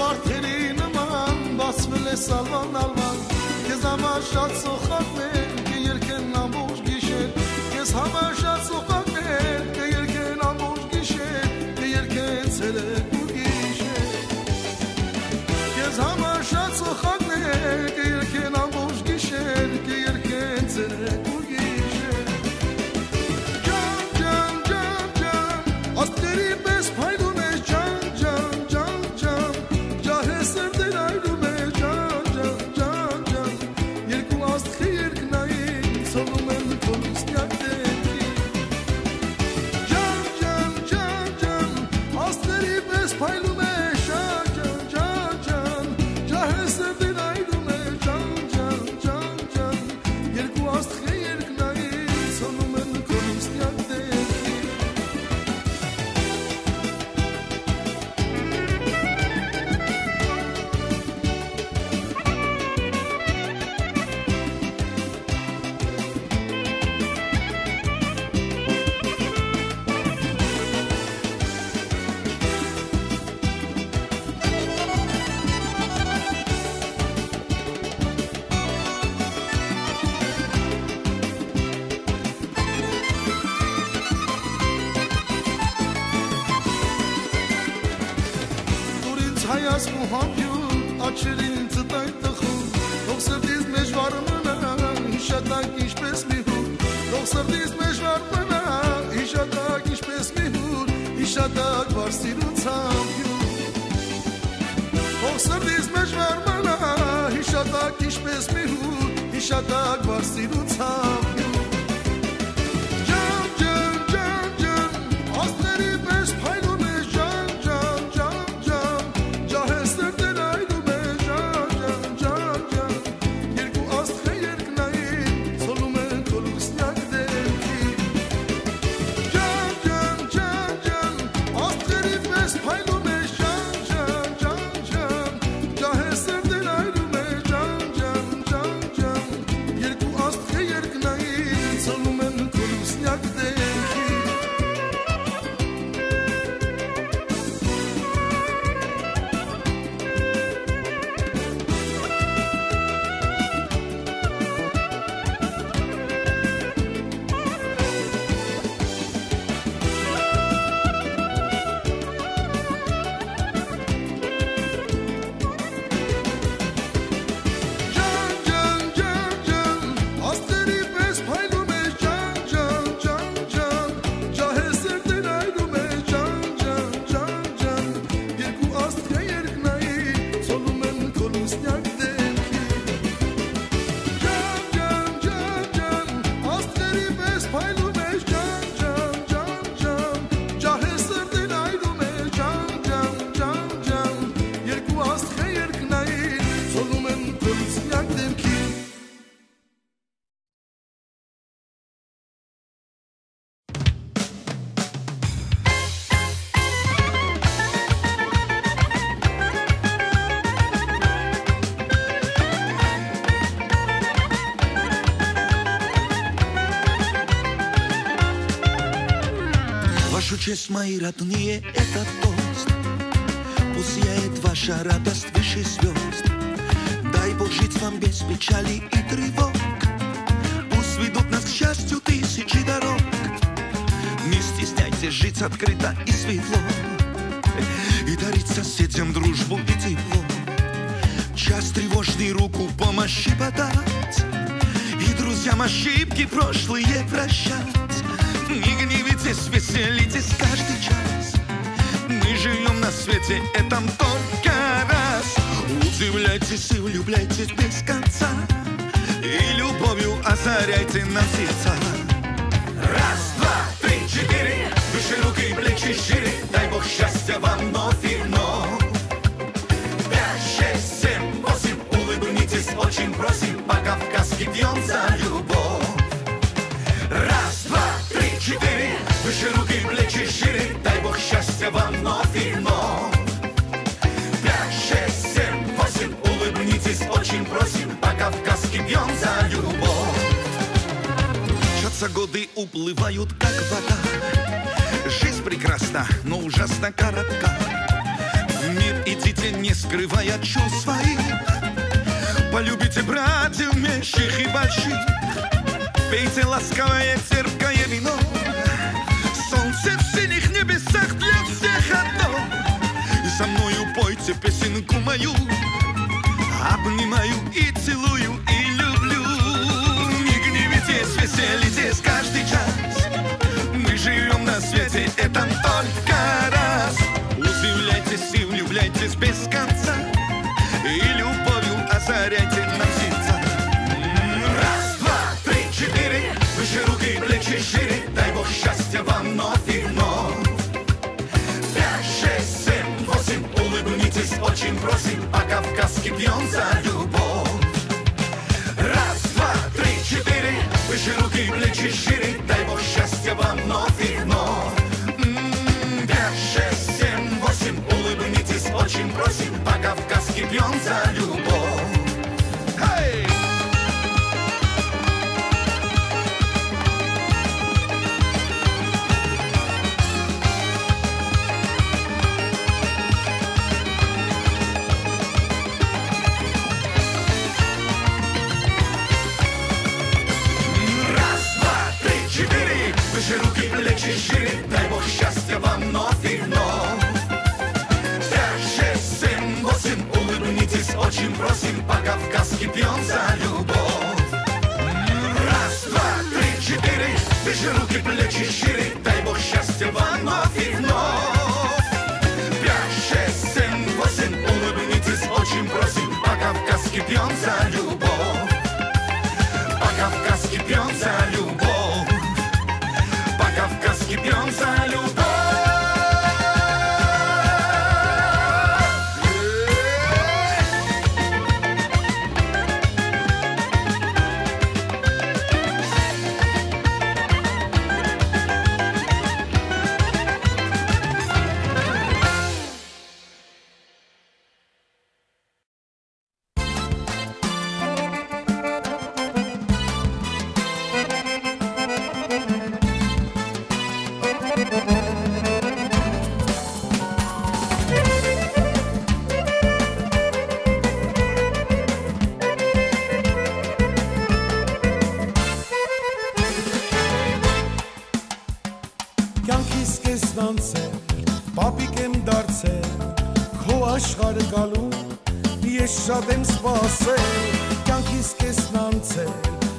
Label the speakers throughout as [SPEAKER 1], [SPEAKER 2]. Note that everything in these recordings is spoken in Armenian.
[SPEAKER 1] Վարդերի նման բացվել է սալվան ալվան Կեզ համար շատ սոխակներ կերքեն ամբողջ գիշեր Կեզ համար շատ սոխակներ կերքեն ամբողջ գիշեր Կերքեն ցերեկ ու գիշեր Կեզ համար շատ սոխակներ կերքեն ամբողջ գիշեր Կերքեն ցերեկ ու գիշեր Ջան, ջան, ջան, ջան Աստղերի պես փայլում է ջան, ջան, ջան, ջան Ջահե սրտեր այլում է ջան, ջան, ջան, ջան Երկու աստղի երկնային ցովում են քո լուսնյակ դեպքի Ջան, ջան, ջան, ջան Աստղերի պես փայլում է ջան, ջան, ջան, ջան Ջահե սրտեր այլում է ջան, ջան, ջան, ջան Երկու աստղի երկնային ցովում են քո լուսնյակ դեպքի Հայաս մուհամյուն աչերին ծտայ տխում Թող սրտից մեջ վար մնա հիշատակ ինչպես մի հուր Թող սրտից մեջ վար մնա հիշատակ ինչպես մի հուր Հիշատակ վար սիրուն ցամյուն Թող սրտից մեջ վար մնա հիշատակ ինչպես մի հուր Հիշատակ վար սիրուն ցամյուն Ջան, ջան, ջան, ջան Աստղերի պես փայլում է ջան, ջան, ջան, ջան Ջահե սրտեր այլում է ջան, ջան, ջան, ջան Երկու աստղի երկնային ցոլում են քո լուսնյակ դեպքի Ջան, ջան, ջան, ջան Աստղերի պես փայլում է ջան, ջան, ջան, ջան Ջահե սրտեր այլում է ջան, ջան, ջան, ջան Երկու աստղի երկնային ցոլում են քո լուսնյակ դեպքի Ջան, ջան, ջան, ջան Աստղերի պես փայլում է ջան, ջան, ջան, ջան Ջահե սրտեր այլում է ջան, ջան, ջան, ջան Երկու աստղի երկնային ցոլում են քո լուսնյակ դեպքի Ջան, ջան, ջան, ջան Աստղերի պես փայլում է ջան, ջան, ջան, ջան Ջահե սրտեր այլում է ջան, ջան, ջան, ջան Երկու աստղի երկնային ցոլում են քո լուսնյակ դեպքի
[SPEAKER 2] Вашу честь, мои родные, это тост Пусть сияет ваша радость выше звезд Дай Бог жить вам без печали и тревог Пусть ведут нас к счастью тысячи дорог Не стесняйтесь жить открыто и светло И дарить соседям дружбу и тепло Час тревожный руку помощи подать И друзьям ошибки прошлые прощать Не гневитесь, веселитесь каждый час Мы живем на свете этом только раз Удивляйтесь и влюбляйтесь без конца И любовью озаряйте нам сердца Раз, два, три, четыре Выше рук и плечи шире Дай Бог счастья вам вновь и вновь 5, 6, 7, 8 Улыбнитесь, очень просим По-кавказски пьем за любовь Раз, два, три, четыре Выше рук и плечи шире Дай Бог счастья вам вновь и вновь 5, 6, 7, 8 Улыбнитесь, очень просим По-кавказски пьем за любовь Мчатся годы, уплывают как вода Жизнь прекрасна, но ужасно коротка В мир идите Полюбите, не скрывая чувств своих. Полюбите братьев меньших и больших. Пейте ласковое терпкое вино. Солнце в синих небесах для всех одно. И со мною пойте песенку мою. Обнимаю и целую и люблю. Не гневитесь, веселитесь каждый час. Мы живем на свете, это только раз. Удивляйтесь и влюбляйтесь без конца. И любовью озаряйте нам сердца. Раз, два, три, четыре. Выше руки, плечи шире. Дай Бог счастья вам вновь и вновь. 5, 6, 7, 8. Улыбнитесь, очень просим. По-кавказски пьем за любовь. Раз, два, три, четыре. Выше руки, плечи шире. Дай Бог счастья вам вновь и вновь. 5, 6, 7, 8. Улыбнитесь, очень просим. По-кавказски пьем за любовь. Hey! Выше руки, плечи шире, дай Бог счастья вам вновь и вновь. 5, 6, 7, 8, улыбнитесь, очень просим, по-кавказски пьем за любовь. Раз, два, три, четыре, выше руки, плечи шире, дай Бог счастья вам вновь и вновь. 5, 6, 7, 8, улыбнитесь, очень просим, по-кавказски пьем за любовь. По-кавказски пьем за любовь. По-кавказски пьем за любовь.
[SPEAKER 1] Շատ եմ սպասել, կյանքիս կեսն անցել,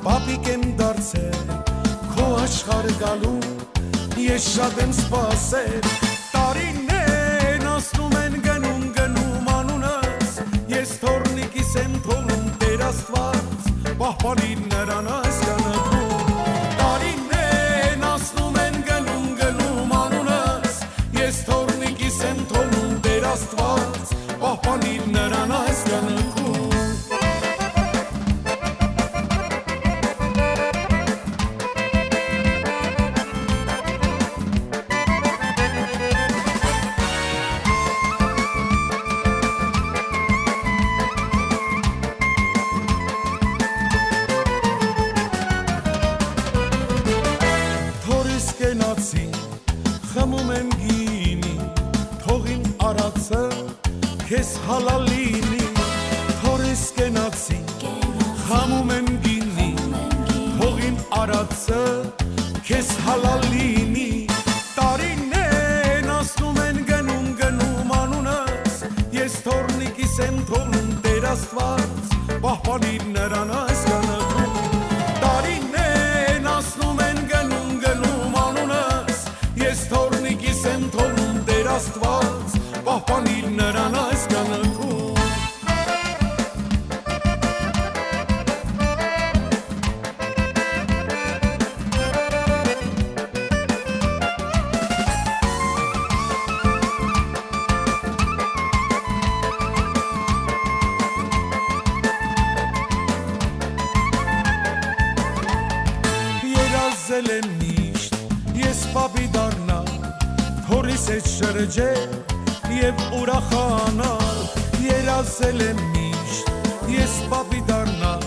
[SPEAKER 1] պապիկ եմ դարձել, քո աշխարհ գալու, ես շատ եմ սպասել, տարիներն ասում են գնում գնում անունս, ես թորնիկիս եմ թողնում Տեր Աստված, պահպանիր նրան ասկանում, տարիներն ասում են գնում գնում անունս, ես թորնիկիս եմ թողնում Տեր Աստված, պահպանիր նրան ասկանում. Թորիս կենացի, խմում եմ գինի, թողին արածը, քեզ հալալինի, թորիս կենացի, խմում եմ գինի, թողին արածը, քեզ հալալինի, տարիներն ասնում են գնում գնում անունս, ես թորնիկիս եմ թողնում Տեր Աստված, պահպանիր նրան ասկանում, տարիներն ասնում են գնում գնում անունս, ես թորնիկիս եմ թողնում Տեր Աստված, պահպանիր նրան ասկանում. Երազել եմ միշտ, ես պապի դառնալ, թորիս հետ շրջել և ուրախանալ, երազել եմ միշտ, ես պապի դառնալ,